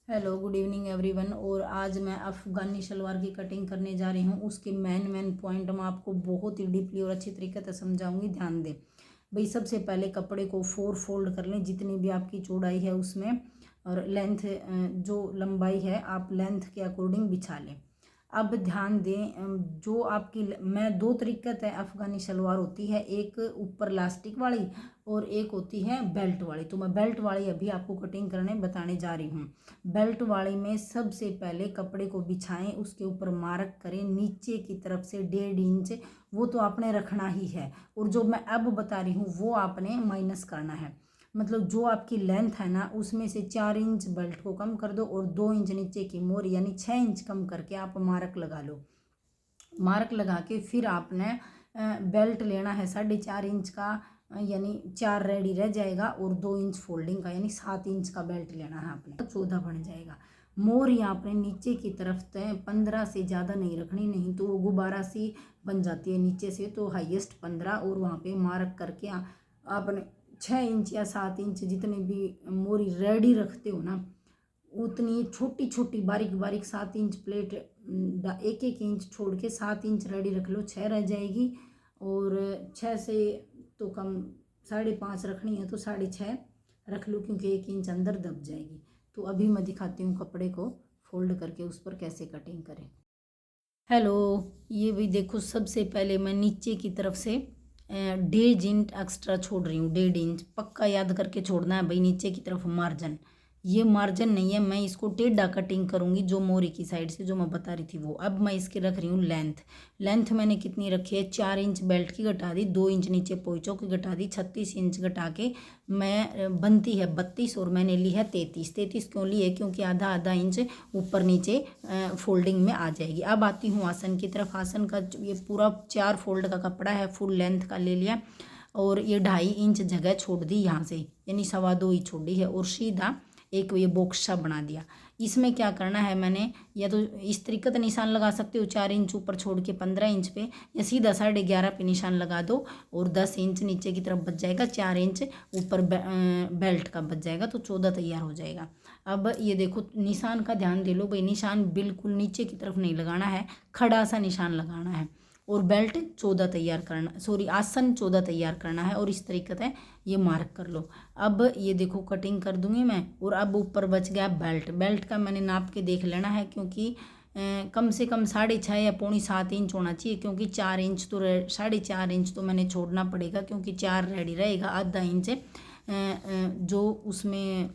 Hello good evening everyone. और आज मैं अफ़गानी शलवार की कटिंग करने जा रही हूँ। उसके मेन पॉइंट मैं आपको बहुत ही डीपली और अच्छी तरीके से समझाऊंगी, ध्यान दें भाई। सबसे पहले कपड़े को 4 फोल्ड कर लें, जितनी भी आपकी चौड़ाई है उसमें, और लेंथ जो लंबाई है आप लेंथ के अकॉर्डिंग बिछा लें। अब ध्यान दें, जो आपकी मैं 2 तरीके से अफ़गानी शलवार होती है, एक ऊपर लास्टिक वाली और एक होती है बेल्ट वाली। तो मैं बेल्ट वाली अभी आपको कटिंग करने बताने जा रही हूँ। बेल्ट वाली में सबसे पहले कपड़े को बिछाएं, उसके ऊपर मार्क करें नीचे की तरफ से 1.5 इंच, वो तो आपने रखना ही है। और जो मैं अब बता रही हूँ वो आपने माइनस करना है। मतलब जो आपकी लेंथ है ना, उसमें से 4 इंच बेल्ट को कम कर दो और 2 इंच नीचे की मोरी यानी 6 इंच कम करके आप मार्क लगा लो। मार्क लगा के फिर आपने बेल्ट लेना है 4.5 इंच का, यानी 4 रेडी रह जाएगा, और 2 इंच फोल्डिंग का यानी 7 इंच का बेल्ट लेना है आपने, 14 बन जाएगा। मोरी आपने नीचे की तरफ तय 15 से ज़्यादा नहीं रखनी, नहीं तो वो गुब्बारा सी बन जाती है नीचे से। तो हाईएस्ट 15, और वहाँ पे मार्क करके आपने 6 इंच या 7 इंच जितने भी मोरी रेडी रखते हो ना, उतनी छोटी छोटी बारीक बारीक 7 इंच प्लेट, 1 1 इंच छोड़ के 7 इंच रेडी रख लो, 6 रह जाएगी। और 6 से तो कम 5.5 रखनी है तो 6.5 रख लो, क्योंकि 1 इंच अंदर दब जाएगी। तो अभी मैं दिखाती हूँ कपड़े को फोल्ड करके उस पर कैसे कटिंग करें। हेलो, ये भी देखो, सबसे पहले मैं नीचे की तरफ से 1.5 इंच एक्स्ट्रा छोड़ रही हूँ। 1.5 इंच पक्का याद करके छोड़ना है भाई। नीचे की तरफ मार्जिन, ये मार्जिन नहीं है, मैं इसको टेढ़ा कटिंग करूँगी जो मोरी की साइड से जो मैं बता रही थी वो। अब मैं इसकी रख रही हूँ लेंथ। लेंथ मैंने कितनी रखी है, 4 इंच बेल्ट की घटा दी, 2 इंच नीचे पोइचों की घटा दी, 36 इंच घटा के मैं बनती है 32, और मैंने ली है 33। 33 क्यों ली है, क्योंकि आधा आधा इंच ऊपर नीचे फोल्डिंग में आ जाएगी। अब आती हूँ आसन की तरफ। आसन का ये पूरा 4 फोल्ड का कपड़ा है, फुल लेंथ का ले लिया, और ये 2.5 इंच जगह छोड़ दी यहाँ से, यानी 2.25 ही छोड़ी है, और सीधा एक ये बॉक्स सा बना दिया। इसमें क्या करना है, मैंने या तो इस तरीके से निशान लगा सकते हो, 4 इंच ऊपर छोड़ के 15 इंच पे, या सीधा 11.5 पे निशान लगा दो, और 10 इंच नीचे की तरफ बच जाएगा, 4 इंच ऊपर बेल्ट का बच जाएगा, तो 14 तैयार हो जाएगा। अब ये देखो, निशान का ध्यान दे लो भाई, निशान बिल्कुल नीचे की तरफ नहीं लगाना है, खड़ा सा निशान लगाना है। और बेल्ट 14 तैयार करना, सॉरी आसन 14 तैयार करना है, और इस तरीके से ये मार्क कर लो। अब ये देखो कटिंग कर दूंगी मैं। और अब ऊपर बच गया बेल्ट। बेल्ट का मैंने नाप के देख लेना है, क्योंकि कम से कम 6.5 या 6.25 इंच होना चाहिए, क्योंकि 4 इंच तो 4.5 इंच तो मैंने छोड़ना पड़ेगा, क्योंकि 4 रेडी रहेगा, आधा इंच जो उसमें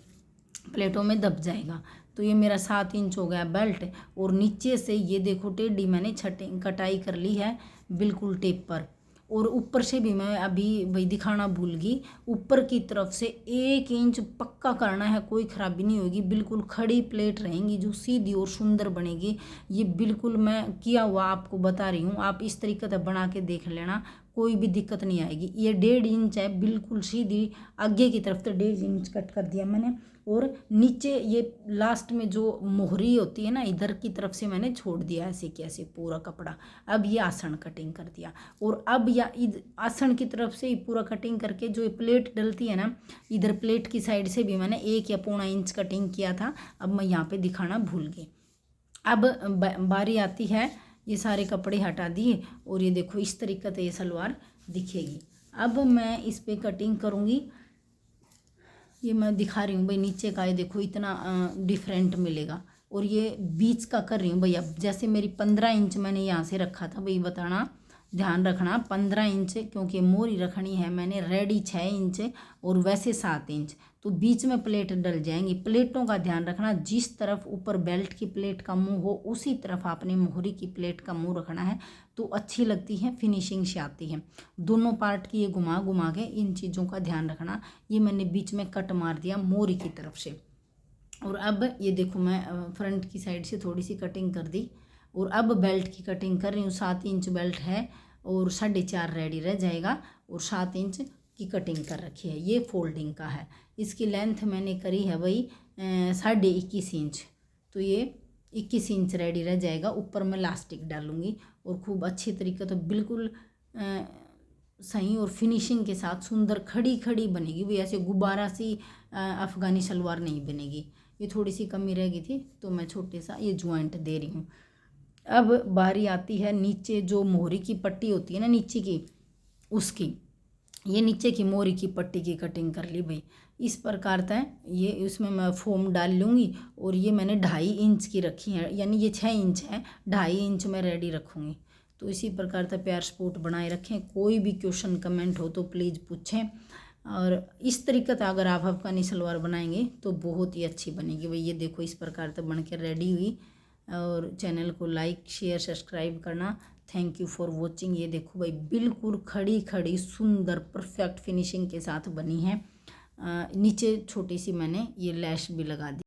प्लेटों में दब जाएगा। तो ये मेरा 7 इंच हो गया बेल्ट। और नीचे से ये देखो टेढ़ी मैंने कटाई कर ली है बिल्कुल टेप पर। और ऊपर से भी मैं अभी भाई दिखाना भूल गई, ऊपर की तरफ से 1 इंच पक्का करना है, कोई खराबी नहीं होगी, बिल्कुल खड़ी प्लेट रहेंगी जो सीधी और सुंदर बनेगी। ये बिल्कुल मैं किया हुआ आपको बता रही हूँ, आप इस तरीके से बना के देख लेना, कोई भी दिक्कत नहीं आएगी। ये 1.5 इंच है बिल्कुल सीधी, आगे की तरफ तो 1.5 इंच कट कर दिया मैंने। और नीचे ये लास्ट में जो मोहरी होती है ना, इधर की तरफ से मैंने छोड़ दिया ऐसे कि ऐसे पूरा कपड़ा। अब ये आसन कटिंग कर दिया, और अब या आसन की तरफ से ही पूरा कटिंग करके जो ये प्लेट डलती है ना, इधर प्लेट की साइड से भी मैंने 1 या 1.25 इंच कटिंग किया था। अब मैं यहाँ पे दिखाना भूल गई। अब बारी आती है, ये सारे कपड़े हटा दिए, और ये देखो इस तरीके से ये सलवार दिखेगी। अब मैं इस पर कटिंग करूँगी। ये मैं दिखा रही हूँ भाई, नीचे का ये देखो इतना डिफरेंट मिलेगा। और ये बीच का कर रही हूँ भैया, जैसे मेरी 15 इंच मैंने यहाँ से रखा था भाई, बताना ध्यान रखना 15 इंच, क्योंकि मोरी रखनी है मैंने रेडी 6 इंच, और वैसे 7 इंच, तो बीच में प्लेट डल जाएंगी। प्लेटों का ध्यान रखना, जिस तरफ ऊपर बेल्ट की प्लेट का मुंह हो उसी तरफ आपने मोहरी की प्लेट का मुंह रखना है, तो अच्छी लगती है, फिनिशिंग से आती है। दोनों पार्ट की ये घुमा घुमा के इन चीज़ों का ध्यान रखना। ये मैंने बीच में कट मार दिया मोरी की तरफ से। और अब ये देखो मैं फ्रंट की साइड से थोड़ी सी कटिंग कर दी, और अब बेल्ट की कटिंग कर रही हूँ। 7 इंच बेल्ट है, और 4.5 रेडी रह जाएगा, और 7 इंच की कटिंग कर रखी है। ये फोल्डिंग का है। इसकी लेंथ मैंने करी है भाई 21.5 इंच, तो ये 21 इंच रेडी रह जाएगा। ऊपर मैं लास्टिक डालूंगी, और खूब अच्छी तरीके तो बिल्कुल सही और फिनिशिंग के साथ सुंदर खड़ी खड़ी बनेगी भाई, ऐसे गुब्बारा सी अफ़गानी शलवार नहीं बनेगी। ये थोड़ी सी कमी रह गई थी तो मैं छोटे सा ये ज्वाइंट दे रही हूँ। अब बारी आती है नीचे जो मोहरी की पट्टी होती है ना नीचे की, उसकी, ये नीचे की मोहरी की पट्टी की कटिंग कर ली भाई। इस प्रकार था ये, इसमें मैं फोम डाल लूँगी और ये मैंने 2.5 इंच की रखी है, यानी ये 6 इंच है, 2.5 इंच में रेडी रखूँगी। तो इसी प्रकार का प्यार सपोर्ट बनाए रखें। कोई भी क्वेश्चन कमेंट हो तो प्लीज़ पूछें। और इस तरीके से अगर आप अफगानी सलवार बनाएंगे तो बहुत ही अच्छी बनेगी भाई। ये देखो इस प्रकार से बन के रेडी हुई। और चैनल को लाइक शेयर सब्सक्राइब करना। Thank you for watching. ये देखो भाई बिल्कुल खड़ी खड़ी सुंदर परफेक्ट फिनिशिंग के साथ बनी है। नीचे छोटी सी मैंने ये लैश भी लगा दी।